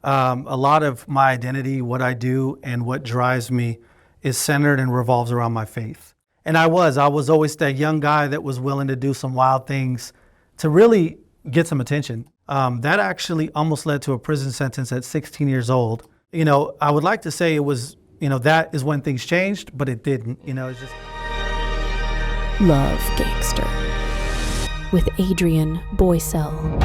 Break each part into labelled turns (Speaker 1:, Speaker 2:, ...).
Speaker 1: A lot of my identity, what I do, and what drives me is centered and revolves around my faith. And I was always that young guy that was willing to do some wild things to really get some attention. That actually almost led to a prison sentence at 16 years old. I would like to say it was, that is when things changed, but it didn't. It's just.
Speaker 2: Love Gangster with Adrian Boysel.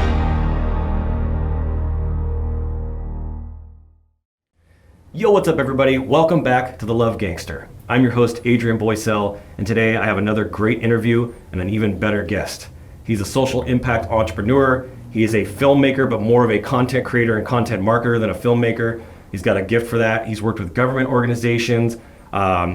Speaker 3: Yo, what's up everybody? Welcome back to the Love Gangster. I'm your host, Adrian Boysel, and today I have another great interview and an even better guest. He's a social impact entrepreneur. He is a filmmaker, but more of a content creator and content marketer than a filmmaker. He's got a gift for that. He's worked with government organizations.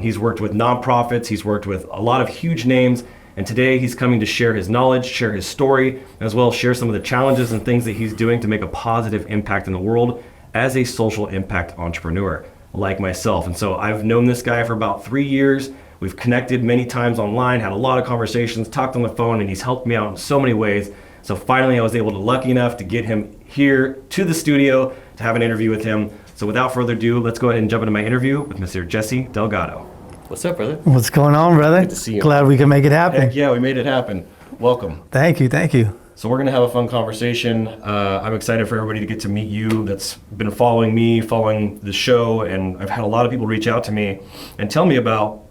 Speaker 3: He's worked with nonprofits. He's worked with a lot of huge names. And today he's coming to share his knowledge, share his story, as well as share some of the challenges and things that he's doing to make a positive impact in the world as a social impact entrepreneur like myself. And so I've known this guy for about 3 years. We've connected many times online, had a lot of conversations, talked on the phone, and he's helped me out in so many ways. So finally I was lucky enough to get him here to the studio to have an interview with him. So without further ado, let's go ahead and jump into my interview with Mr. Jesse Delgado. What's up, brother?
Speaker 1: What's going on, brother?
Speaker 3: Good to see you.
Speaker 1: Glad we can make it happen.
Speaker 3: Heck yeah, we made it happen. Welcome.
Speaker 1: Thank you.
Speaker 3: So we're gonna have a fun conversation. I'm excited for everybody to get to meet you that's been following me, following the show, and I've had a lot of people reach out to me and tell me about,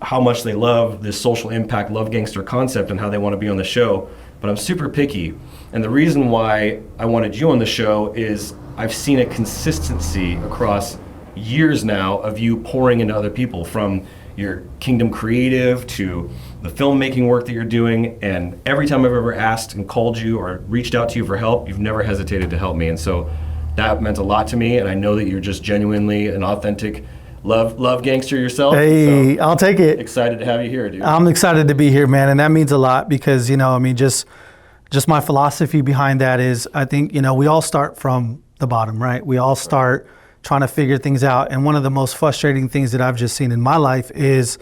Speaker 3: how much they love this social impact Love Gangster concept and how they want to be on the show. But I'm super picky. And the reason why I wanted you on the show is I've seen a consistency across years now of you pouring into other people, from your Kingdom Creative to the filmmaking work that you're doing. And every time I've ever asked and called you or reached out to you for help, you've never hesitated to help me. And so that meant a lot to me. And I know that you're just genuinely an authentic love gangster yourself.
Speaker 1: Hey, so I'll take it.
Speaker 3: Excited to have you here, dude.
Speaker 1: I'm excited to be here, man. And that means a lot because, just my philosophy behind that is I think, we all start from the bottom, right? We all start trying to figure things out. And one of the most frustrating things that I've just seen in my life is,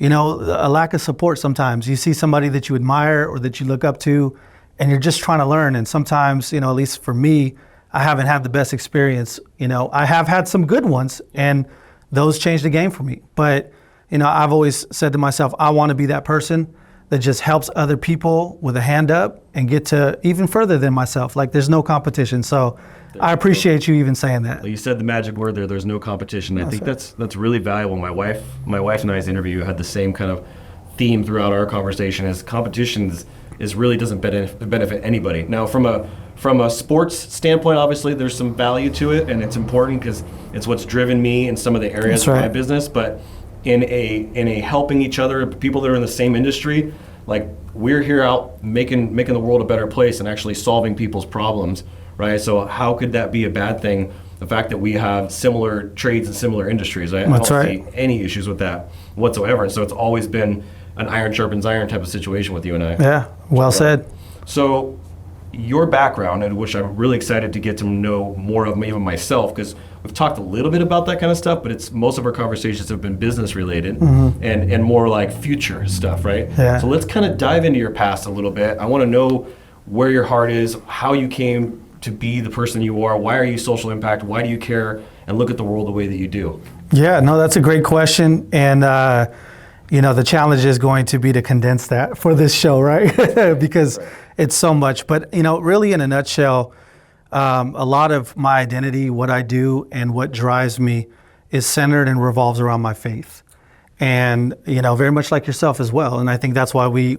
Speaker 1: a lack of support sometimes. You see somebody that you admire or that you look up to, and you're just trying to learn. And sometimes, at least for me, I haven't had the best experience. I have had some good ones, and those changed the game for me. But, I've always said to myself, I want to be that person that just helps other people with a hand up and get to even further than myself. Like, there's no competition. So I appreciate you even saying that.
Speaker 3: Well, you said the magic word there. There's no competition. I think that's really valuable. My wife and I's interview had the same kind of theme throughout our conversation. Is competition is really doesn't benefit anybody. Now, from a sports standpoint, obviously there's some value to it, and it's important because it's what's driven me in some of the areas of my business. But in a helping each other, people that are in the same industry, like we're here out making the world a better place and actually solving people's problems. Right, so how could that be a bad thing? The fact that we have similar trades and similar industries, I don't see any issues with that whatsoever. And so it's always been an iron sharpens iron type of situation with you and I.
Speaker 1: Yeah, well said.
Speaker 3: So your background, and which I'm really excited to get to know more of even myself, because we've talked a little bit about that kind of stuff, but most of our conversations have been business related and more like future stuff, right?
Speaker 1: Yeah.
Speaker 3: So let's kind of dive into your past a little bit. I want to know where your heart is, how you came to be the person you are. Why are you social impact? Why do you care and look at the world the way that you do?
Speaker 1: Yeah, no, that's a great question. And, the challenge is going to be to condense that for this show, right? Because it's so much. But, really in a nutshell, a lot of my identity, what I do and what drives me is centered and revolves around my faith. And, very much like yourself as well. And I think that's why we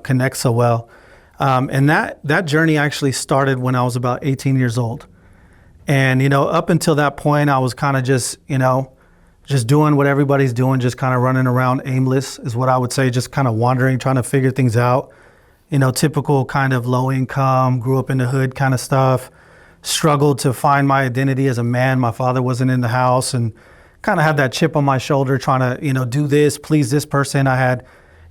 Speaker 1: connect so well. And that journey actually started when I was about 18 years old. And, up until that point, I was kind of just doing what everybody's doing, just kind of running around aimless is what I would say, just kind of wandering, trying to figure things out. Typical kind of low income, grew up in the hood kind of stuff, struggled to find my identity as a man. My father wasn't in the house and kind of had that chip on my shoulder trying to, do this, please this person. I had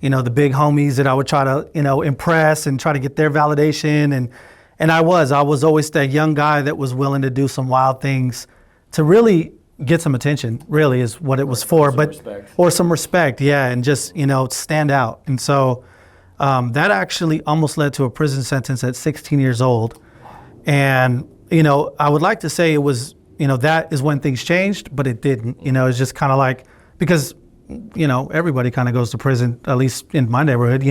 Speaker 1: the big homies that I would try to, impress and try to get their validation. And I was always that young guy that was willing to do some wild things to really get some attention, really is what it was for. Or some respect, yeah, and just, stand out. And so that actually almost led to a prison sentence at 16 years old. And I would like to say it was, that is when things changed, but it didn't. It's just kind of like, because, everybody kind of goes to prison, at least in my neighborhood,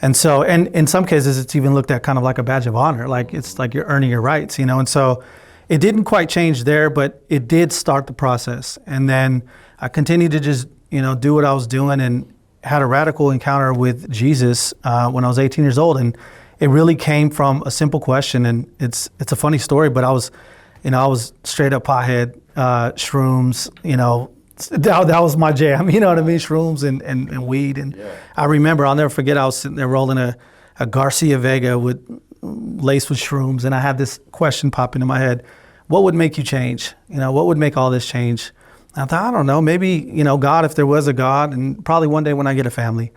Speaker 1: and so, and in some cases it's even looked at kind of like a badge of honor, like it's like you're earning your rights, and so it didn't quite change there, but it did start the process. And then I continued to just, do what I was doing, and had a radical encounter with Jesus when I was 18 years old. And it really came from a simple question. And it's a funny story, but I was straight up pothead, shrooms, that was my jam, you know what I mean? Shrooms and weed. And I remember, I'll never forget, I was sitting there rolling a Garcia Vega laced with shrooms. And I had this question pop into my head: what would make you change? What would make all this change? I thought, I don't know, maybe, God, if there was a God, and probably one day when I get a family.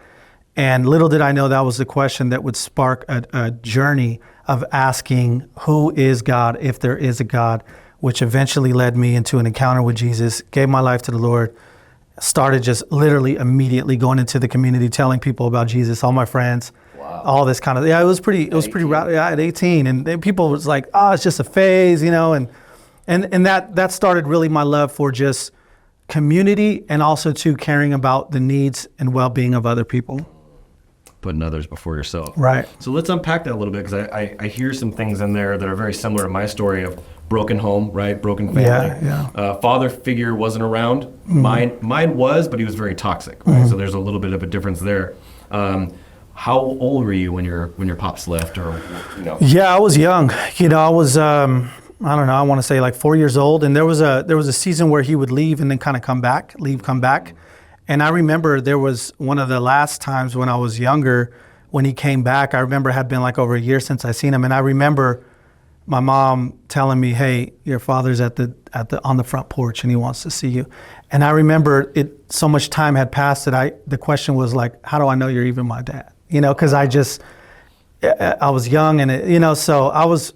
Speaker 1: And little did I know that was the question that would spark a journey of asking, who is God, if there is a God, which eventually led me into an encounter with Jesus, gave my life to the Lord, started just literally immediately going into the community, telling people about Jesus, all my friends, all this kind of, it was pretty rowdy, at 18. And people was like, oh, it's just a phase, and that started really my love for just community, and also to caring about the needs and well-being of other people.
Speaker 3: Putting others before yourself.
Speaker 1: Right.
Speaker 3: So let's unpack that a little bit, because I hear some things in there that are very similar to my story of broken home, right? Broken family.
Speaker 1: Yeah.
Speaker 3: Father figure wasn't around. Mm-hmm. Mine was, but he was very toxic, right? Mm-hmm. So there's a little bit of a difference there. How old were you when your pops left, or
Speaker 1: Yeah, I was young. I was I don't know, I want to say like 4 years old, and there was a season where he would leave and then kind of come back. And I remember there was one of the last times when I was younger, when he came back, I remember it had been like over a year since I seen him. And I remember my mom telling me, hey, your father's on the front porch and he wants to see you. And I remember so much time had passed that the question was like, how do I know you're even my dad? Cause I was young, and so I was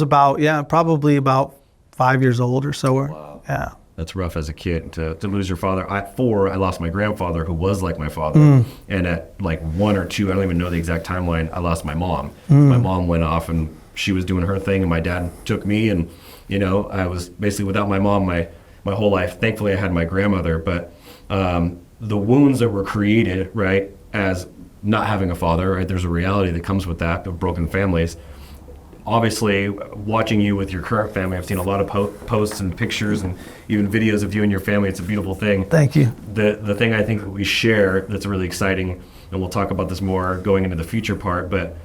Speaker 1: about, probably about 5 years old or so.
Speaker 3: Wow.
Speaker 1: Yeah.
Speaker 3: That's rough as a kid to lose your father. At 4, I lost my grandfather, who was like my father. And at like 1 or 2, I don't even know the exact timeline, I lost my mom. My mom went off and she was doing her thing, and my dad took me, and I was basically without my mom my whole life. Thankfully I had my grandmother, but the wounds that were created, right, as not having a father, right, there's a reality that comes with that, of broken families. Obviously, watching you with your current family, I've seen a lot of posts and pictures and even videos of you and your family. It's a beautiful thing.
Speaker 1: Thank you.
Speaker 3: The thing I think that we share that's really exciting, and we'll talk about this more going into the future part, but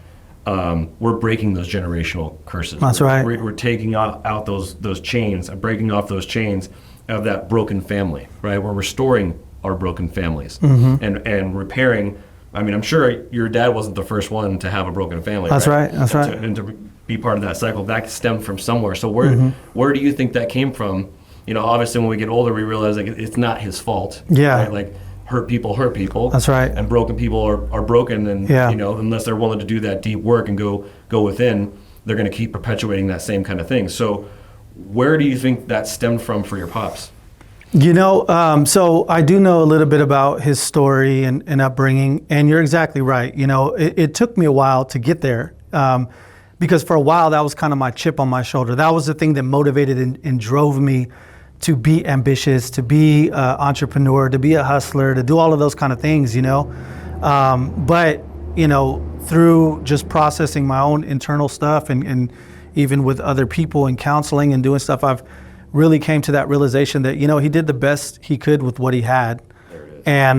Speaker 3: we're breaking those generational curses.
Speaker 1: That's right.
Speaker 3: We're taking out those chains, breaking off those chains of that broken family, right? We're restoring our broken families and repairing. I mean, I'm sure your dad wasn't the first one to have a broken family.
Speaker 1: That's right. That's right.
Speaker 3: And to be part of that cycle, that stemmed from somewhere. So where do you think that came from? Obviously when we get older, we realize like it's not his fault.
Speaker 1: Yeah.
Speaker 3: Right? Like hurt people.
Speaker 1: That's right.
Speaker 3: And broken people are broken, and unless they're willing to do that deep work and go within, they're going to keep perpetuating that same kind of thing. So where do you think that stemmed from for your pops?
Speaker 1: So I do know a little bit about his story and upbringing, and you're exactly right. It took me a while to get there, because for a while that was kind of my chip on my shoulder. That was the thing that motivated and drove me to be ambitious, to be an entrepreneur, to be a hustler, to do all of those kind of things, But through just processing my own internal stuff and even with other people and counseling and doing stuff, I've really came to that realization that, he did the best he could with what he had.
Speaker 3: There it is.
Speaker 1: And,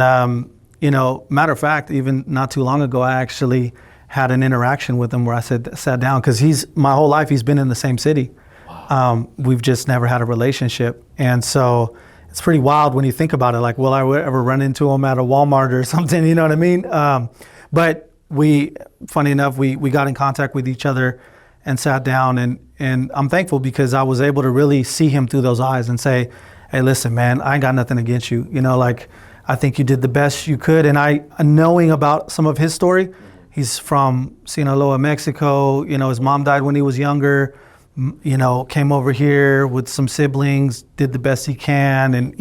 Speaker 1: matter of fact, even not too long ago, I actually had an interaction with him where I sat down, because my whole life he's been in the same city. Wow. We've just never had a relationship. And so it's pretty wild when you think about it, like, will I ever run into him at a Walmart or something, you know what I mean? But funny enough, we got in contact with each other and sat down, and I'm thankful because I was able to really see him through those eyes and say, hey, listen, man, I ain't got nothing against you. I think you did the best you could. And knowing about some of his story, he's from Sinaloa, Mexico. His mom died when he was younger, came over here with some siblings, did the best he can. And,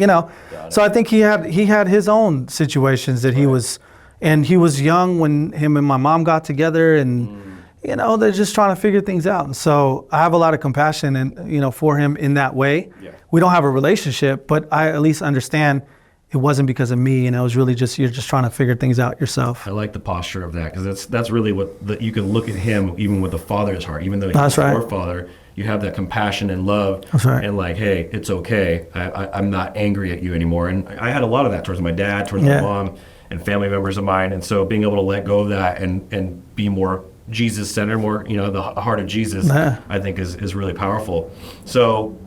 Speaker 1: so I think he had his own situations that he was young when him and my mom got together, and they're just trying to figure things out. And so I have a lot of compassion and, for him in that way.
Speaker 3: Yeah.
Speaker 1: We don't have a relationship, but I at least understand it wasn't because of me, it was really just, you're just trying to figure things out yourself.
Speaker 3: I like the posture of that, because that's really what you can look at him even with the father's heart, even though he's your father, you have that compassion and love.
Speaker 1: That's right.
Speaker 3: And like, hey, it's okay. I'm not angry at you anymore. And I had a lot of that towards my dad, towards my mom, and family members of mine. And so being able to let go of that and be more Jesus-centered, more, the heart of Jesus, I think is really powerful. So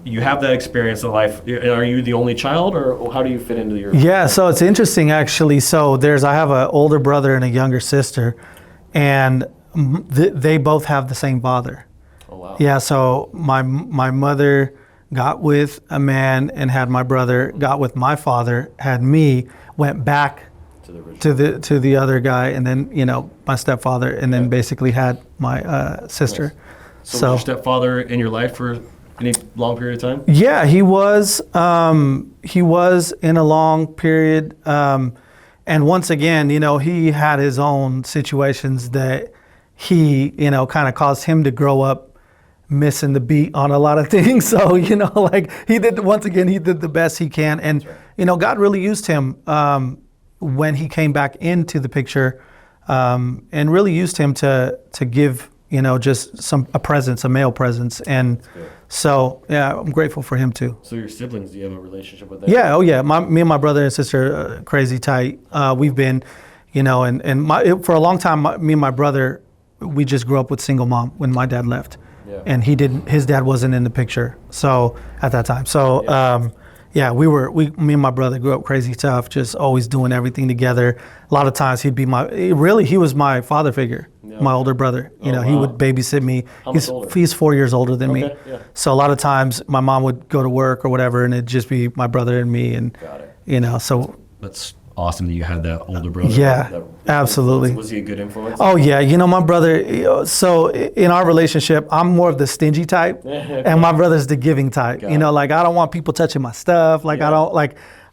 Speaker 3: you have that experience in life. Are you the only child, or how do you fit into your...
Speaker 1: Yeah, so it's interesting, actually. So I have an older brother and a younger sister, and they both have the same father.
Speaker 3: Oh, wow.
Speaker 1: Yeah, so my mother got with a man and had my brother, got with my father, had me, went back to the other guy, and then, my stepfather, and then basically had my sister.
Speaker 3: Nice. So was your stepfather in your life for any long period of time?
Speaker 1: Yeah, he was in a long period. And once again, he had his own situations that he, kind of caused him to grow up missing the beat on a lot of things. So, like he did the best he can. And, God really used him when he came back into the picture, and really used him to give, just a presence, a male presence. And so, yeah, I'm grateful for him too.
Speaker 3: So your siblings, do you have a relationship with them?
Speaker 1: Yeah, oh yeah. Me and my brother and sister, crazy tight. We've been, for a long time, me and my brother, we just grew up with single mom when my dad left.
Speaker 3: Yeah.
Speaker 1: And his dad wasn't in the picture. So at that time. So, me and my brother grew up crazy tough, just always doing everything together. A lot of times he was my father figure, my older brother. He would babysit me.
Speaker 3: How much older?
Speaker 1: He's 4 years older than me.
Speaker 3: Yeah.
Speaker 1: So a lot of times my mom would go to work or whatever, and it'd just be my brother and me. And,
Speaker 3: got it.
Speaker 1: So.
Speaker 3: That's awesome that you had that older brother.
Speaker 1: Yeah, absolutely.
Speaker 3: Was he a good influence?
Speaker 1: Oh yeah, my brother, so in our relationship, I'm more of the stingy type and my brother's the giving type. Like I don't want people touching my stuff. Like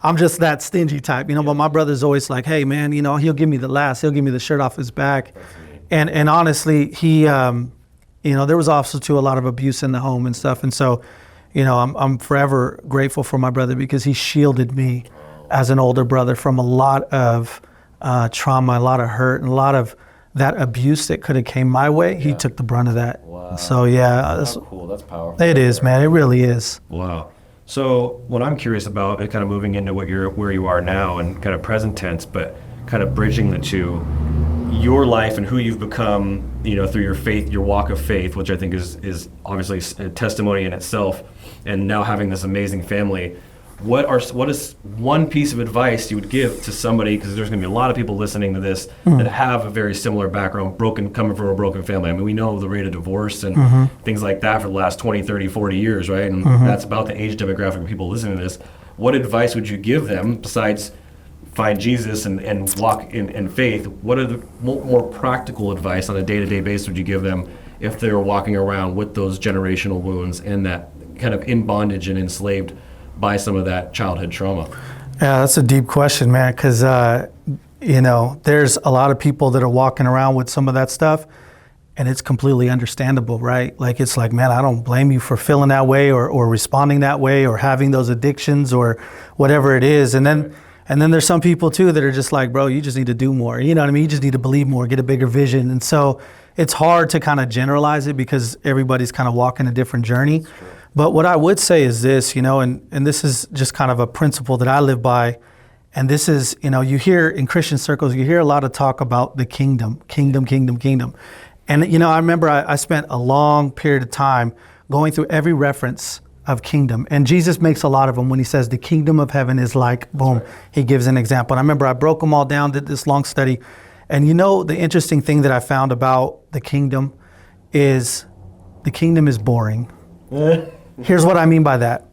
Speaker 1: I'm just that stingy type, but my brother's always like, hey man, he'll give me the last, he'll give me the shirt off his back. And honestly, he, there was also too a lot of abuse in the home and stuff. And so, I'm forever grateful for my brother because he shielded me as an older brother from a lot of trauma, a lot of hurt, and a lot of that abuse that could have came my way. He took the brunt of that.
Speaker 3: Wow.
Speaker 1: So yeah.
Speaker 3: That's cool. That's powerful.
Speaker 1: It is, man. It really is.
Speaker 3: Wow. So what I'm curious about, kind of moving into where you are now and kind of present tense, but kind of bridging the two, your life and who you've become, through your faith, your walk of faith, which I think is obviously a testimony in itself, and now having this amazing family. What is one piece of advice you would give to somebody, because there's going to be a lot of people listening to this that have a very similar background, coming from a broken family. I mean, we know the rate of divorce and things like that for the last 20, 30, 40 years, right? And that's about the age demographic of people listening to this. What advice would you give them besides find Jesus and walk in faith? What are the more practical advice on a day-to-day basis would you give them if they were walking around with those generational wounds and that kind of in bondage and enslaved by some of that childhood trauma?
Speaker 1: Yeah, that's a deep question, man, because, there's a lot of people that are walking around with some of that stuff, and it's completely understandable, right? Like, it's like, man, I don't blame you for feeling that way or responding that way or having those addictions or whatever it is. And then there's some people, too, that are just like, bro, you just need to do more. You know what I mean? You just need to believe more, get a bigger vision. And so it's hard to kind of generalize it because everybody's kind of walking a different journey. But what I would say is this, and this is just kind of a principle that I live by. And this is, you hear in Christian circles, you hear a lot of talk about the kingdom. And, I remember I spent a long period of time going through every reference of kingdom. And Jesus makes a lot of them when he says the kingdom of heaven is like, boom, he gives an example. And I remember I broke them all down, did this long study. And the interesting thing that I found about the kingdom is boring. Here's what I mean by that.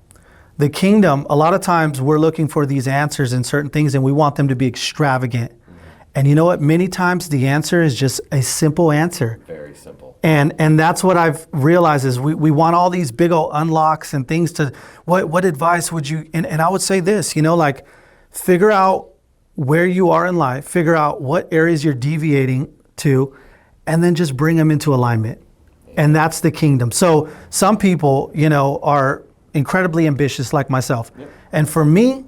Speaker 1: The kingdom, a lot of times we're looking for these answers in certain things and we want them to be extravagant. And you know what? Many times the answer is just a simple answer.
Speaker 3: Very simple.
Speaker 1: And that's what I've realized is we want all these big old unlocks and things to, what advice would you, and I would say this, like figure out where you are in life, figure out what areas you're deviating to, and then just bring them into alignment. And that's the kingdom. So some people, are incredibly ambitious like myself. Yep. And for me,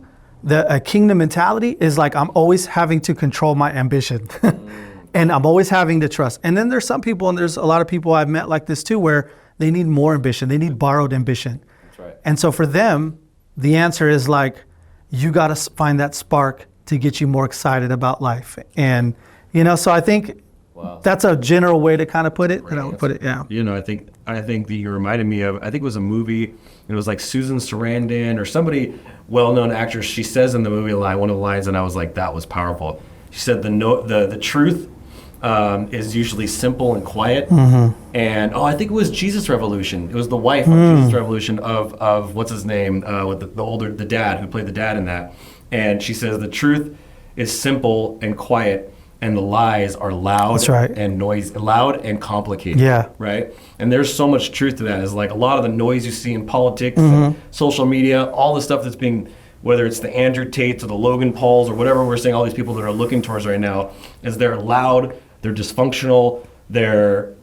Speaker 1: a kingdom mentality is like I'm always having to control my ambition. And I'm always having to trust. And then there's some people, and there's a lot of people I've met like this too, where they need more ambition. They need borrowed ambition.
Speaker 3: That's right. And
Speaker 1: so for them, the answer is like, you got to find that spark to get you more excited about life. And, so I think that's a general way to kind of put it. That I would put it, yeah.
Speaker 3: I think that you reminded me of, I think it was a movie, it was like Susan Sarandon or somebody, well-known actress, she says in the movie line, one of the lines, and I was like, that was powerful. She said the truth is usually simple and quiet. Mm-hmm. And I think it was Jesus Revolution. It was the wife of Jesus Revolution of what's his name, with the dad who played the dad in that. And she says the truth is simple and quiet, and the lies are loud and loud and complicated.
Speaker 1: Yeah.
Speaker 3: Right. And there's so much truth to that. It's like a lot of the noise you see in politics, and social media, all the stuff that's being, whether it's the Andrew Tates or the Logan Pauls or whatever we're saying, all these people that are looking towards right now, is they're loud, they're dysfunctional, they're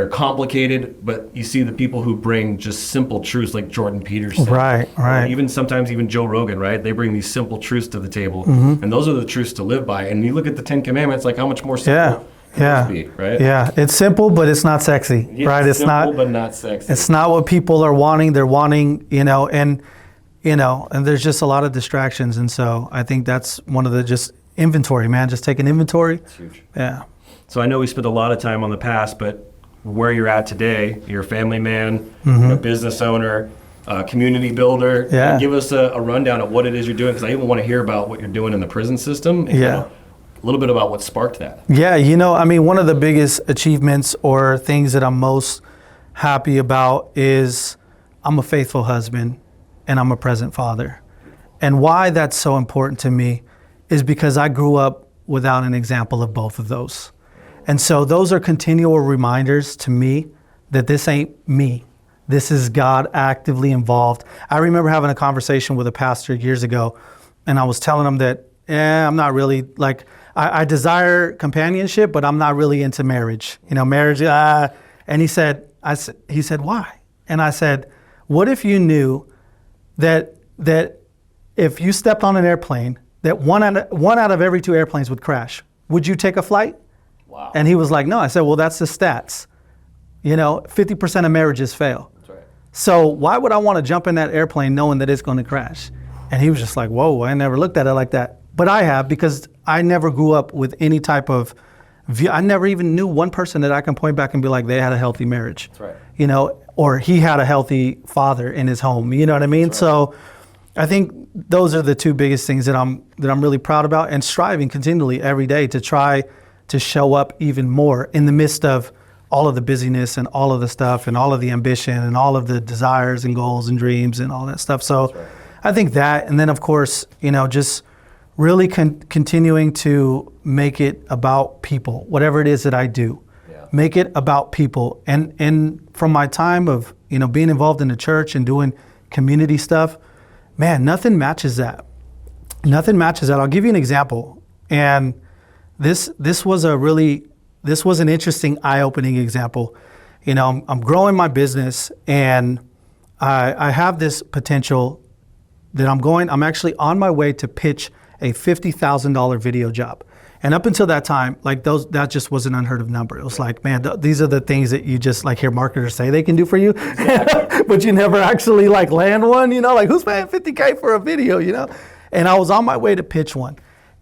Speaker 3: complicated, but you see the people who bring just simple truths like Jordan Peterson.
Speaker 1: Right.
Speaker 3: Sometimes even Joe Rogan, right? They bring these simple truths to the table, and those are the truths to live by. And you look at the 10 Commandments, like how much more simple it be, right?
Speaker 1: Yeah, it's simple, but it's not sexy, right?
Speaker 3: It's simple, but not sexy.
Speaker 1: It's not what people are wanting. They're wanting, and there's just a lot of distractions. And so I think that's one of the just inventory, man, just taking inventory.
Speaker 3: It's huge.
Speaker 1: Yeah.
Speaker 3: So I know we spent a lot of time on the past, but where you're at today, you're a family man, a business owner, community builder.
Speaker 1: Yeah.
Speaker 3: Give us a rundown of what it is you're doing, because I even want to hear about what you're doing in the prison system. And, a little bit about what sparked that.
Speaker 1: Yeah, one of the biggest achievements or things that I'm most happy about is I'm a faithful husband and I'm a present father. And why that's so important to me is because I grew up without an example of both of those. And so those are continual reminders to me that this ain't me. This is God actively involved. I remember having a conversation with a pastor years ago, and I was telling him that, I'm not really, like, I desire companionship, but I'm not really into marriage. Marriage, and he said, why? And I said, what if you knew that if you stepped on an airplane, that one out of every two airplanes would crash? Would you take a flight?
Speaker 3: Wow.
Speaker 1: And he was like, no. I said, well, that's the stats. 50% of marriages fail.
Speaker 3: That's right.
Speaker 1: So why would I want to jump in that airplane knowing that it's going to crash? And he was just like, whoa, I never looked at it like that. But I have, because I never grew up with any type of view. I never even knew one person that I can point back and be like, they had a healthy marriage.
Speaker 3: That's right.
Speaker 1: Or he had a healthy father in his home. You know what I mean? Right. So I think those are the two biggest things that I'm really proud about, and striving continually every day to try to show up even more in the midst of all of the busyness and all of the stuff and all of the ambition and all of the desires and goals and dreams and all that stuff. So right. I think that, and then of course, just really continuing to make it about people, whatever it is that I do, make it about people. And from my time of, being involved in the church and doing community stuff, man, nothing matches that. Nothing matches that. I'll give you an example. And this was an interesting, eye-opening example. I'm growing my business, and I have this potential that I'm actually on my way to pitch a $50,000 video job. And up until that time, that just was an unheard of number. It was like, man, these are the things that you just hear marketers say they can do for you, exactly. But you never actually land one, who's paying $50K for a video, And I was on my way to pitch one.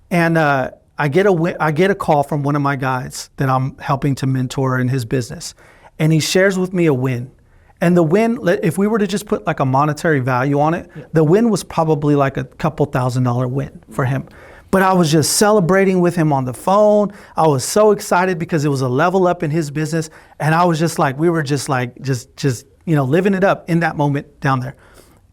Speaker 1: And I get a call from one of my guys that I'm helping to mentor in his business. And he shares with me a win. And the win, if we were to just put a monetary value on it, the win was probably a couple $1,000 win for him. But I was just celebrating with him on the phone. I was so excited because it was a level up in his business. And I was just we were just living it up in that moment down there.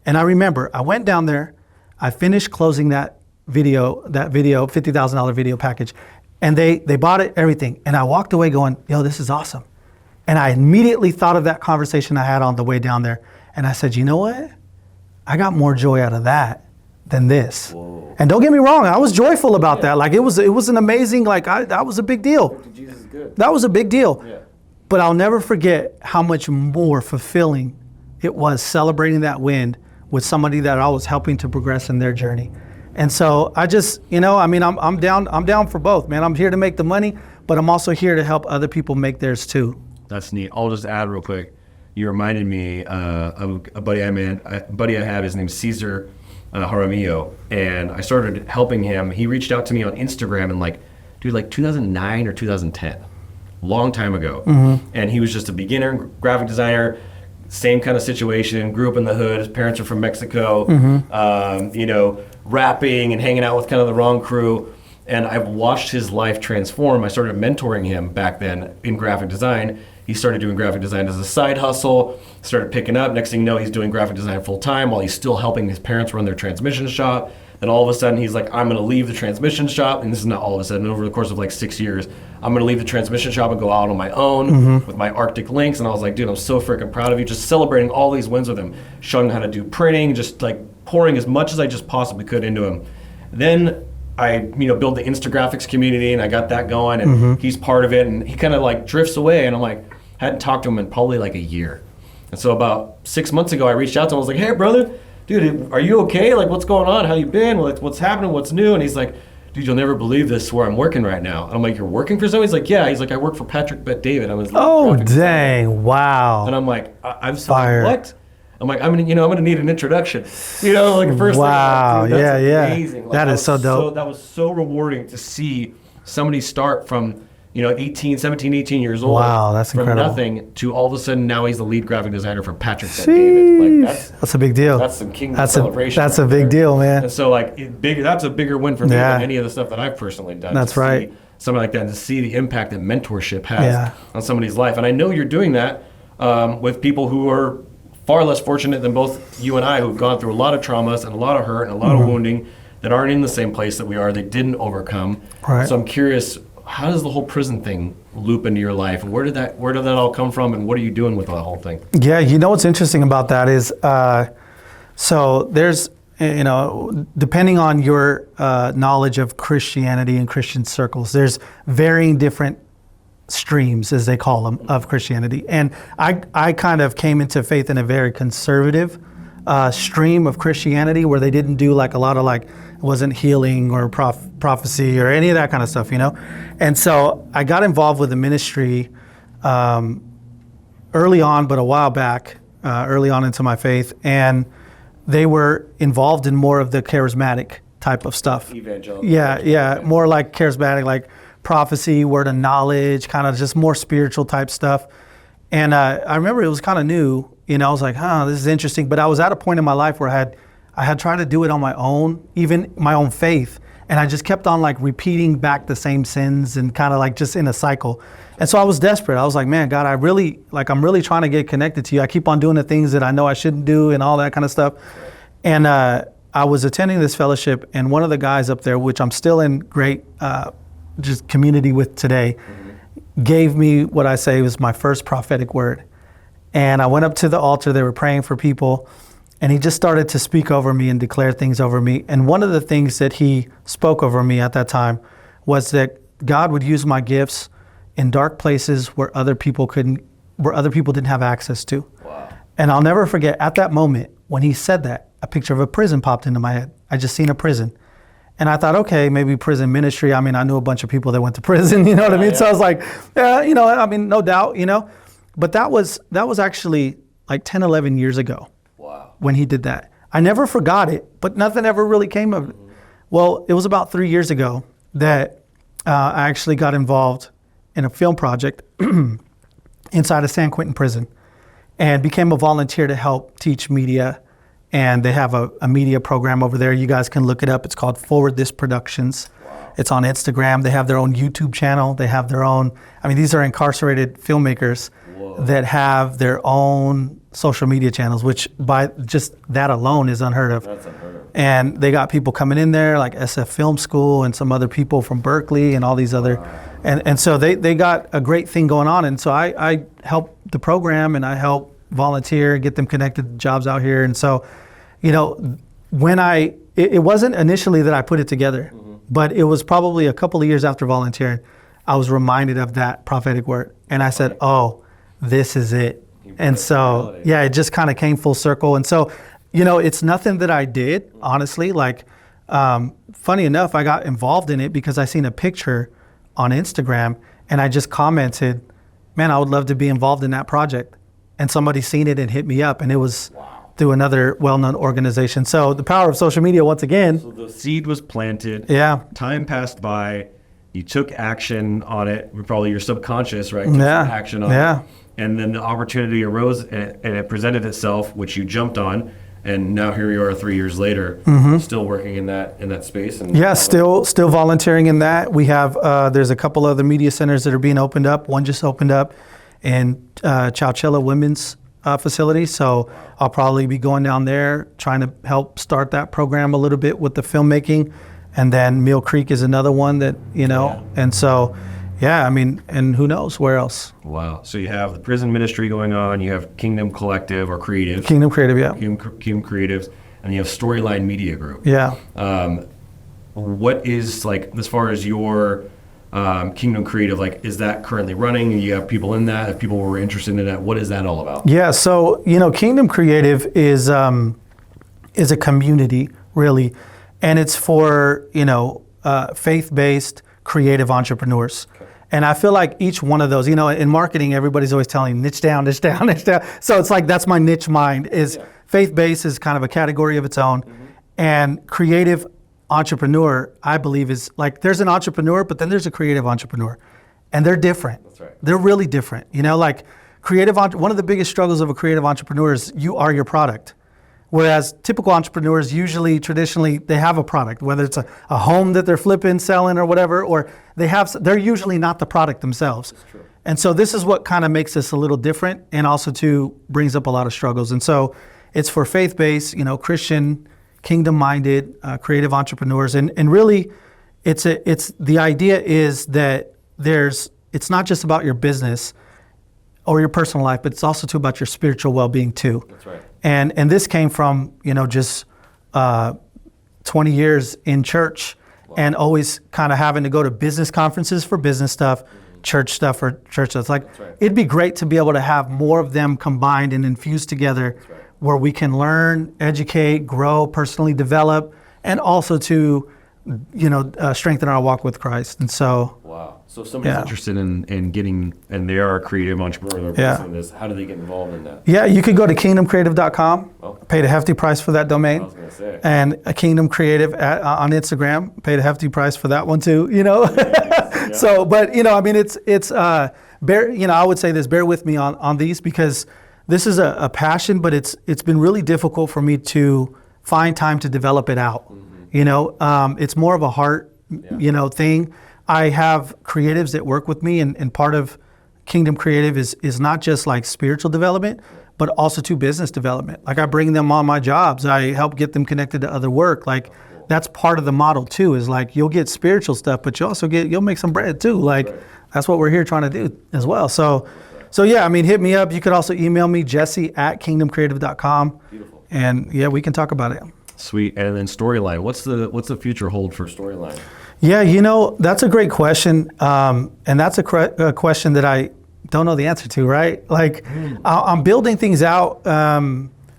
Speaker 1: And I remember I went down there, I finished closing that video, $50,000 video package. And they bought it, everything. And I walked away going, yo, this is awesome. And I immediately thought of that conversation I had on the way down there. And I said, you know what? I got more joy out of that than this. And don't get me wrong, I was joyful about that. Like it was an amazing, that was a big deal.
Speaker 3: Jesus is good.
Speaker 1: That was a big deal.
Speaker 3: Yeah.
Speaker 1: But I'll never forget how much more fulfilling it was celebrating that win with somebody that I was helping to progress in their journey. And so I just, I'm down for both, man. I'm here to make the money, but I'm also here to help other people make theirs too.
Speaker 3: That's neat. I'll just add real quick. You reminded me of a buddy I have. His name's Caesar Jaramillo, and I started helping him. He reached out to me on Instagram in 2009 or 2010, long time ago. And he was just a beginner graphic designer, same kind of situation, grew up in the hood. His parents are from Mexico, rapping and hanging out with kind of the wrong crew. And I've watched his life transform. I started mentoring him back then in graphic design. He started doing graphic design as a side hustle, started picking up. Next thing you know, he's doing graphic design full time while he's still helping his parents run their transmission shop. Then all of a sudden he's like, I'm gonna leave the transmission shop. And this is not all of a sudden, over the course of 6 years, I'm gonna leave the transmission shop and go out on my own with my Arctic Lynx. And I was like, dude, I'm so freaking proud of you. Just celebrating all these wins with him, showing him how to do printing, just pouring as much as I just possibly could into him. Then I built the Instagraphics community and I got that going and he's part of it, and he kind of drifts away, and I'm hadn't talked to him in probably a year. And so about 6 months ago I reached out to him. I was like, hey brother, dude, are you okay? What's going on? How you been? What's happening? What's new? And he's like, dude, you'll never believe this, where I'm working right now. And I'm like, you're working for someone? He's like, yeah. He's like, I work for Patrick Bet-David. I'm his
Speaker 1: Oh
Speaker 3: graphic
Speaker 1: dang,
Speaker 3: designer.
Speaker 1: wow.
Speaker 3: And I'm like, I'm
Speaker 1: Fire.
Speaker 3: sorry, what? I'm like, I'm gonna need an introduction. The first
Speaker 1: Wow,
Speaker 3: thing, I'm like, dude, that's
Speaker 1: yeah.
Speaker 3: amazing.
Speaker 1: That is so dope.
Speaker 3: That was so rewarding to see somebody start from 17, 18 years old.
Speaker 1: Wow, that's
Speaker 3: from
Speaker 1: incredible.
Speaker 3: nothing to all of a sudden now he's the lead graphic designer for Patrick Bet-David.
Speaker 1: That's a big deal.
Speaker 3: That's some kingdom
Speaker 1: That's
Speaker 3: celebration.
Speaker 1: That's a
Speaker 3: right
Speaker 1: big
Speaker 3: there.
Speaker 1: deal, man.
Speaker 3: And so that's a bigger win for me
Speaker 1: Yeah.
Speaker 3: than any of the stuff that I've personally done.
Speaker 1: That's
Speaker 3: to
Speaker 1: right.
Speaker 3: See something like that, and to see the impact that mentorship has
Speaker 1: Yeah.
Speaker 3: on somebody's life. And I know you're doing that with people who are far less fortunate than both you and I, who've gone through a lot of traumas and a lot of hurt and a lot of wounding, that aren't in the same place that we are, they didn't overcome.
Speaker 1: Right.
Speaker 3: So I'm curious, how does the whole prison thing loop into your life? Where did that all come from, and what are you doing with that whole thing?
Speaker 1: Yeah, what's interesting about that is, so there's, depending on your knowledge of Christianity and Christian circles, there's varying different streams, as they call them, of Christianity. And I kind of came into faith in a very conservative stream of Christianity, where they didn't do a lot of it wasn't healing or prophecy or any of that kind of stuff, And so I got involved with the ministry early on, but a while back, early on into my faith, and they were involved in more of the charismatic type of stuff.
Speaker 3: Evangelical.
Speaker 1: Yeah, more like charismatic, prophecy, word of knowledge, kind of just more spiritual type stuff. And I remember it was kind of new, I was like, this is interesting. But I was at a point in my life where I had tried to do it on my own, even my own faith. And I just kept on repeating back the same sins and kind of just in a cycle. And so I was desperate. I was like, man, God, I'm really trying to get connected to you. I keep on doing the things that I know I shouldn't do and all that kind of stuff. And I was attending this fellowship, and one of the guys up there, which I'm still in great just community with today, gave me what I say was my first prophetic word. And I went up to the altar, they were praying for people, and he just started to speak over me and declare things over me. And one of the things that he spoke over me at that time was that God would use my gifts in dark places where other people didn't have access to.
Speaker 3: Wow.
Speaker 1: And I'll never forget, at that moment when he said that, a picture of a prison popped into my head. I just seen a prison. And I thought, okay, maybe prison ministry. I mean, I knew a bunch of people that went to prison, you know what I mean? Yeah. So I was like, no doubt, But that was actually 10, 11 years ago.
Speaker 3: Wow.
Speaker 1: When he did that. I never forgot it, but nothing ever really came of it. Well, it was about 3 years ago that I actually got involved in a film project inside of San Quentin prison and became a volunteer to help teach media. And they have a media program over there. You guys can look it up. It's called Forward This Productions. Wow. It's on Instagram. They have their own YouTube channel. They have their own, these are incarcerated filmmakers that have their own social media channels, which by just that alone is unheard of.
Speaker 3: That's unheard of.
Speaker 1: And they got people coming in there like SF Film School and some other people from Berkeley and all these other, and so they got a great thing going on. And so I help the program and I help volunteer, get them connected to jobs out here. And so, when I it wasn't initially that I put it together, but it was probably a couple of years after volunteering, I was reminded of that prophetic word. And I said, oh, this is it. And so, yeah, it just kind of came full circle. And so, it's nothing that I did, honestly. Like, funny enough, I got involved in it because I seen a picture on Instagram and I just commented, man, I would love to be involved in that project. And somebody seen it and hit me up, and it was through another well-known organization. So the power of social media, once again.
Speaker 3: So the seed was planted.
Speaker 1: Yeah.
Speaker 3: Time passed by. You took action on it. Probably your subconscious, right? Took
Speaker 1: Yeah.
Speaker 3: some action on it. And then the opportunity arose and it presented itself, which you jumped on. And now here you are 3 years later, still working in that space. And
Speaker 1: yeah, still volunteering in that. We have, there's a couple other media centers that are being opened up. One just opened up in Chowchilla Women's facility. So I'll probably be going down there trying to help start that program a little bit with the filmmaking. And then Mill Creek is another one that, and so, yeah, I mean, and who knows where else.
Speaker 3: Wow. So you have the prison ministry going on, you have Kingdom Collective or Creative.
Speaker 1: Kingdom Creative, yeah.
Speaker 3: Kingdom Creatives, and you have Storyline Media Group.
Speaker 1: Yeah.
Speaker 3: What is, like, as far as your Kingdom Creative, like, is that currently running? And you have people in that, if people were interested in that, what is that all about?
Speaker 1: Yeah, so, Kingdom Creative is a community, really, and it's for, faith-based creative entrepreneurs. Okay. And I feel like each one of those, in marketing, everybody's always telling niche down, niche down, niche down. So it's like, that's my niche mind, is faith-based is kind of a category of its own. And creative entrepreneur, I believe, is like, there's an entrepreneur, but then there's a creative entrepreneur. And they're different. That's right. They're really different. Like one of the biggest struggles of a creative entrepreneur is you are your product. Whereas typical entrepreneurs traditionally, they have a product, whether it's a home that they're flipping, selling, or whatever, or they're usually not the product themselves. That's true. And so this is what kind of makes us a little different, and also too brings up a lot of struggles. And so it's for faith-based, Christian, kingdom-minded, creative entrepreneurs. And really, it's the idea is that it's not just about your business or your personal life, but it's also too about your spiritual well-being too. That's right. And this came from, just 20 years in church. Wow. And always kind of having to go to business conferences for business stuff, church stuff for church stuff. It's like, it'd be great to be able to have more of them combined and infused together, where we can learn, educate, grow, personally develop, and also to, strengthen our walk with Christ. And so. Wow.
Speaker 3: So if somebody's interested in getting, and they are a creative entrepreneur, they're listening to this, how do they get involved in that? Yeah, you could go to kingdomcreative.com, paid a hefty price for that domain. I was going to say. And Kingdom Creative on Instagram, paid a hefty price for that one too, Yeah. So, but, it's I would say this, bear with me on these, because this is a passion, but it's been really difficult for me to find time to develop it out. It's more of a heart, thing. I have creatives that work with me, and part of Kingdom Creative is not just like spiritual development, but also to business development. Like, I bring them on my jobs. I help get them connected to other work. Like, that's part of the model too, is like, you'll get spiritual stuff, but you'll make some bread too. Like, that's what we're here trying to do as well. So yeah, hit me up. You could also email me, jesse@kingdomcreative.com. Beautiful. And yeah, we can talk about it. Sweet. And then Storyline, what's the future hold for Storyline?
Speaker 1: Yeah, that's a great question. And that's a question that I don't know the answer to, right? Like, I'm building things out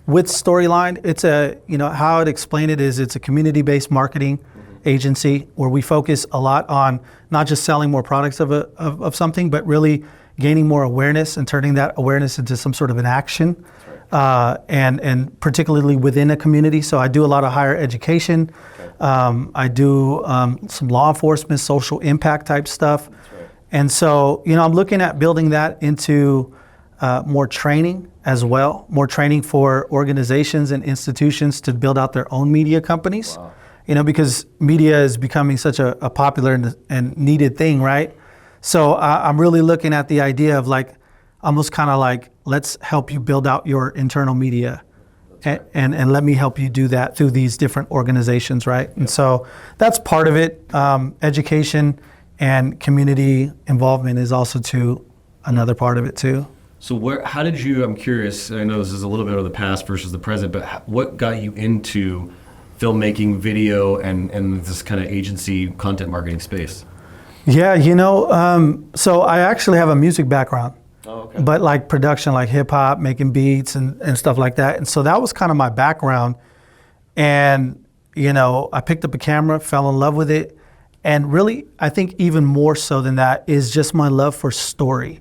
Speaker 1: with Storyline. It's how I'd explain it is, it's a community-based marketing agency where we focus a lot on not just selling more products of something, but really gaining more awareness and turning that awareness into some sort of an action. And particularly within a community. So I do a lot of higher education. I do some law enforcement, social impact type stuff. And so, I'm looking at building that into more training as well, more training for organizations and institutions to build out their own media companies. Wow. Because media is becoming such a popular and needed thing, right? So I'm really looking at the idea of like, almost kind of like, let's help you build out your internal media, and let me help you do that through these different organizations, right? Yep. And so that's part of it. Education and community involvement is also another part of it too.
Speaker 3: So how did you, I'm curious, I know this is a little bit of the past versus the present, but what got you into filmmaking, video, and this kind of agency content marketing space?
Speaker 1: Yeah, so I actually have a music background.
Speaker 3: Oh, okay.
Speaker 1: But like production, like hip hop, making beats and stuff like that. And so that was kind of my background. And, I picked up a camera, fell in love with it. And really, I think even more so than that is just my love for story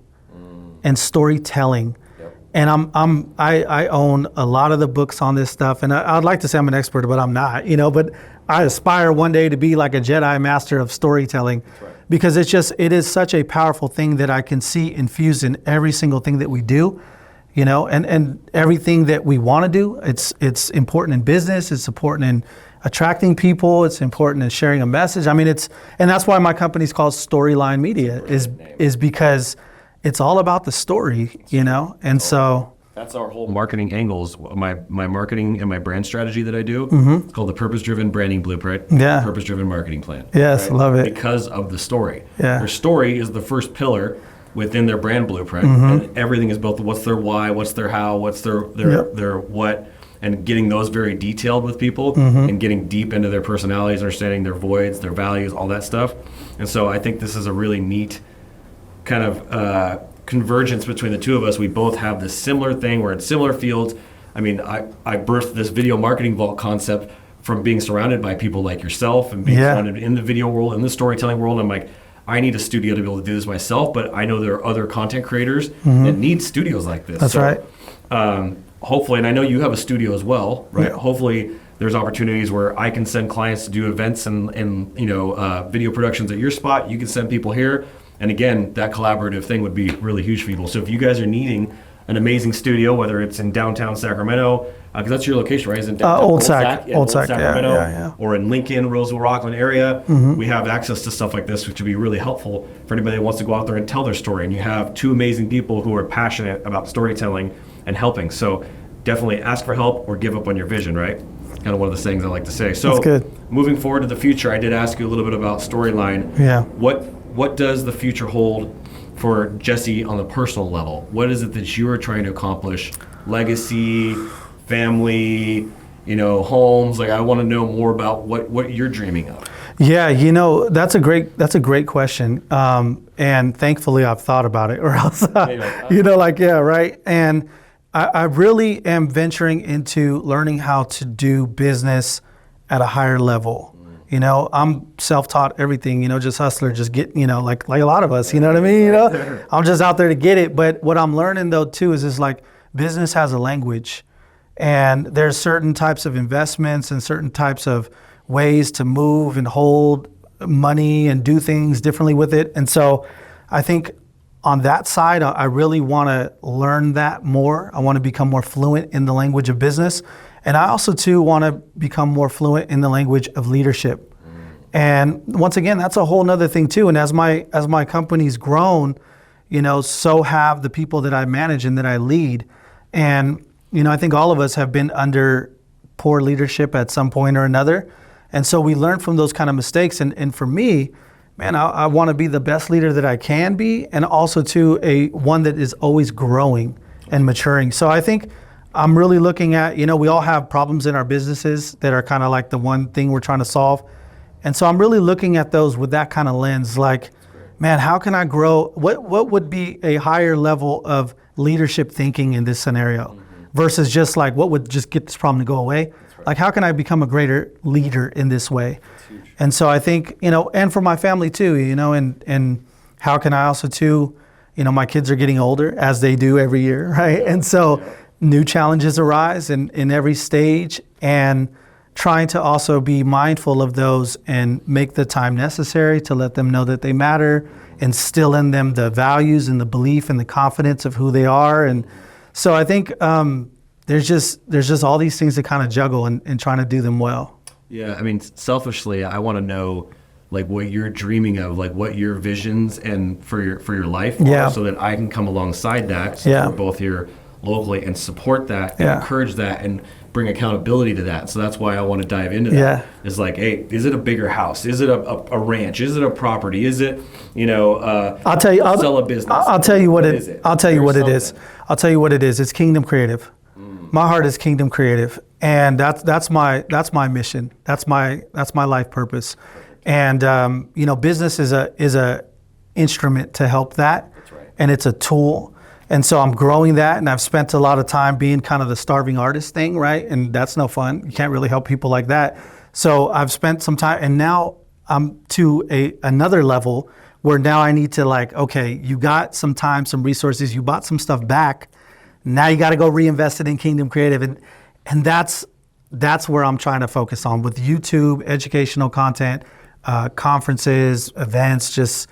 Speaker 1: and storytelling.
Speaker 3: Yep.
Speaker 1: And I own a lot of the books on this stuff. And I'd like to say I'm an expert, but I'm not, but I aspire one day to be like a Jedi master of storytelling.
Speaker 3: That's right.
Speaker 1: Because it is such a powerful thing that I can see infused in every single thing that we do, and everything that we want to do. It's important in business. It's important in attracting people. It's important in sharing a message. I mean, and that's why my company's called Storyline Media is because it's all about the story, and so.
Speaker 3: That's our whole marketing angles. My marketing and my brand strategy that I do, it's called the Purpose-Driven Branding Blueprint,
Speaker 1: Yeah.
Speaker 3: Purpose-Driven Marketing Plan.
Speaker 1: Yes, love it.
Speaker 3: Because of the story.
Speaker 1: Yeah.
Speaker 3: Their story is the first pillar within their brand blueprint, and everything is built. What's their why? What's their how? What's their what? And getting those very detailed with people, and getting deep into their personalities, understanding their voids, their values, all that stuff. And so I think this is a really neat kind of convergence between the two of us. We both have this similar thing. We're in similar fields. I mean, I birthed this video marketing vault concept from being surrounded by people like yourself and being surrounded in the video world, in the storytelling world. I'm like, I need a studio to be able to do this myself, but I know there are other content creators that need studios like this.
Speaker 1: That's right.
Speaker 3: Hopefully, and I know you have a studio as well, right?
Speaker 1: Yeah.
Speaker 3: Hopefully there's opportunities where I can send clients to do events and video productions at your spot. You can send people here. And again, that collaborative thing would be really huge for people. So if you guys are needing an amazing studio, whether it's in downtown Sacramento, because that's your location, right? Is it downtown
Speaker 1: Old Sac,
Speaker 3: Sacramento,
Speaker 1: yeah.
Speaker 3: or in Lincoln, Roseville, Rockland area, we have access to stuff like this, which would be really helpful for anybody that wants to go out there and tell their story. And you have two amazing people who are passionate about storytelling and helping. So definitely ask for help or give up on your vision, right? Kind of one of the things I like to say. So
Speaker 1: That's good.
Speaker 3: Moving forward to the future, I did ask you a little bit about Storyline.
Speaker 1: Yeah.
Speaker 3: What does the future hold for Jesse on the personal level? What is it that you are trying to accomplish? Legacy, family, homes. Like, I want to know more about what you're dreaming of.
Speaker 1: Yeah, that's a great question. And thankfully I've thought about it, or else, right. And I really am venturing into learning how to do business at a higher level. I'm self-taught everything, just hustler, just get, like a lot of us, you know what I mean? I'm just out there to get it. But what I'm learning though too is like business has a language, and there's certain types of investments and certain types of ways to move and hold money and do things differently with it. And so I think on that side, I really want to learn that more. I want to become more fluent in the language of business. And I also too want to become more fluent in the language of leadership. And once again, that's a whole nother thing too. And as my company's grown, so have the people that I manage and that I lead. And, I think all of us have been under poor leadership at some point or another. And so we learn from those kind of mistakes. And for me, man, I want to be the best leader that I can be, and also too one that is always growing and maturing. So I think I'm really looking at, we all have problems in our businesses that are kind of like the one thing we're trying to solve. And so I'm really looking at those with that kind of lens, like, man, how can I grow? What would be a higher level of leadership thinking in this scenario versus just like, what would just get this problem to go away? Right. Like, how can I become a greater leader in this way? And so I think, and for my family too, and how can I also too, my kids are getting older, as they do every year, right? And so new challenges arise in every stage, and trying to also be mindful of those and make the time necessary to let them know that they matter, instill in them the values and the belief and the confidence of who they are. And so I think there's just all these things to kind of juggle and trying to do them well.
Speaker 3: Yeah, I mean, selfishly, I want to know like what you're dreaming of, like what your visions and for your life are, so that I can come alongside that. So we're both here locally and support that and encourage that and bring accountability to that. So that's why I want to dive into that. It's like, hey, is it a bigger house? Is it a ranch? Is it a property? Is it,
Speaker 1: I'll tell you,
Speaker 3: sell a business?
Speaker 1: I'll tell you what it is. I'll tell you what it is. It's Kingdom Creative. My heart is Kingdom Creative, and that's my mission. That's my life purpose. And business is a instrument to help that.
Speaker 3: That's right.
Speaker 1: And it's a tool. And so I'm growing that, and I've spent a lot of time being kind of the starving artist thing, right? And that's no fun. You can't really help people like that. So I've spent some time, and now I'm to another level where now I need to okay, you got some time, some resources, you bought some stuff back. Now you got to go reinvest it in Kingdom Creative, and that's where I'm trying to focus on with YouTube, educational content, conferences, events. Just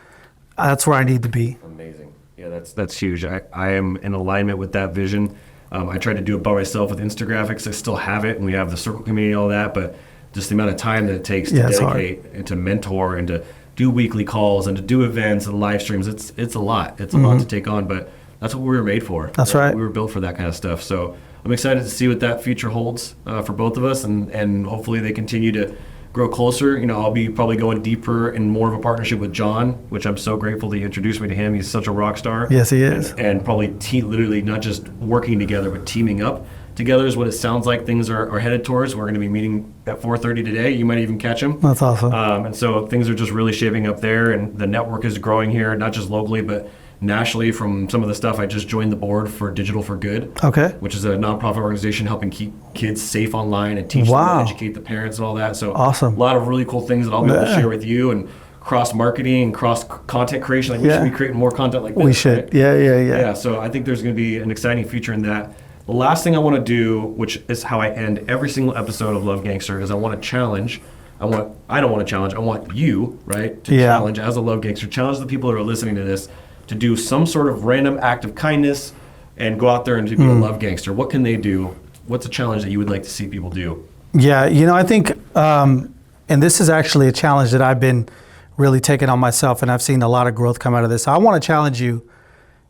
Speaker 1: that's where I need to be.
Speaker 3: Amazing. Yeah, that's huge. I am in alignment with that vision. I tried to do it by myself with Instagraphics. I still have it, and we have the circle community and all that, but just the amount of time that it takes to dedicate and to mentor and to do weekly calls and to do events and live streams, it's a lot. It's a lot to take on, but that's what we were made for.
Speaker 1: That's right.
Speaker 3: We were built for that kind of stuff. So I'm excited to see what that future holds for both of us, and hopefully they continue to grow closer. I'll be probably going deeper in more of a partnership with John, which I'm so grateful that you introduced me to him. He's such a rock star.
Speaker 1: Yes, he is.
Speaker 3: And probably literally not just working together, but teaming up together is what it sounds like things are headed towards. We're going to be meeting at 4:30 today. You might even catch him.
Speaker 1: That's awesome.
Speaker 3: And so things are just really shaping up there, and the network is growing here, not just locally, but nationally from some of the stuff. I just joined the board for Digital for Good, which is a nonprofit organization helping keep kids safe online and teach them and educate the parents and all that. So
Speaker 1: awesome.
Speaker 3: A lot of really cool things that I'll be able to share with you, and cross-marketing and cross-content creation. We should be creating more content like this.
Speaker 1: We should. Right? Yeah.
Speaker 3: So I think there's going to be an exciting future in that. The last thing I want to do, which is how I end every single episode of Love Gangster, is I want to challenge. I don't want to challenge. I want you, right, to challenge as a Love Gangster. Challenge the people that are listening to this to do some sort of random act of kindness and go out there and to be a Love Gangster. What can they do? What's a challenge that you would like to see people do?
Speaker 1: Yeah, I think, and this is actually a challenge that I've been really taking on myself, and I've seen a lot of growth come out of this. I want to challenge you,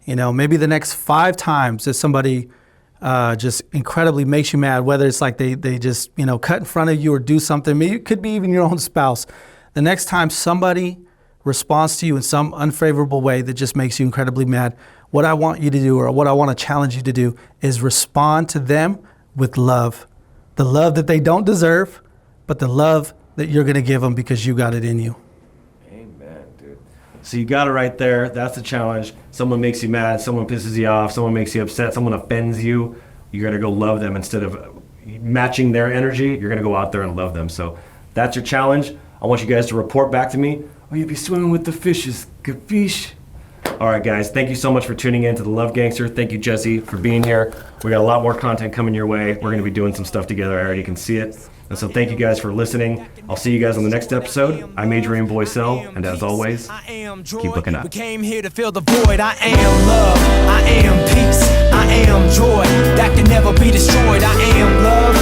Speaker 1: maybe the next 5 times that somebody just incredibly makes you mad, whether it's like they just, cut in front of you or do something. Maybe it could be even your own spouse. The next time somebody responds to you in some unfavorable way that just makes you incredibly mad, what I want you to do, or what I want to challenge you to do, is respond to them with love. The love that they don't deserve, but the love that you're going to give them because you got it in you.
Speaker 3: Amen, dude. So you got it right there. That's the challenge. Someone makes you mad, someone pisses you off, someone makes you upset, someone offends you. You got to go love them. Instead of matching their energy, you're going to go out there and love them. So that's your challenge. I want you guys to report back to me. Or you'll be swimming with the fishes. Capiche? All right, guys. Thank you so much for tuning in to the Love Gangster. Thank you, Jesse, for being here. We got a lot more content coming your way. We're going to be doing some stuff together. I already can see it. And so thank you guys for listening. I'll see you guys on the next episode. I'm Adrian Boysel, and as always, keep looking up.
Speaker 4: We came here to fill the void. I am love. I am peace. I am joy that can never be destroyed. I am love.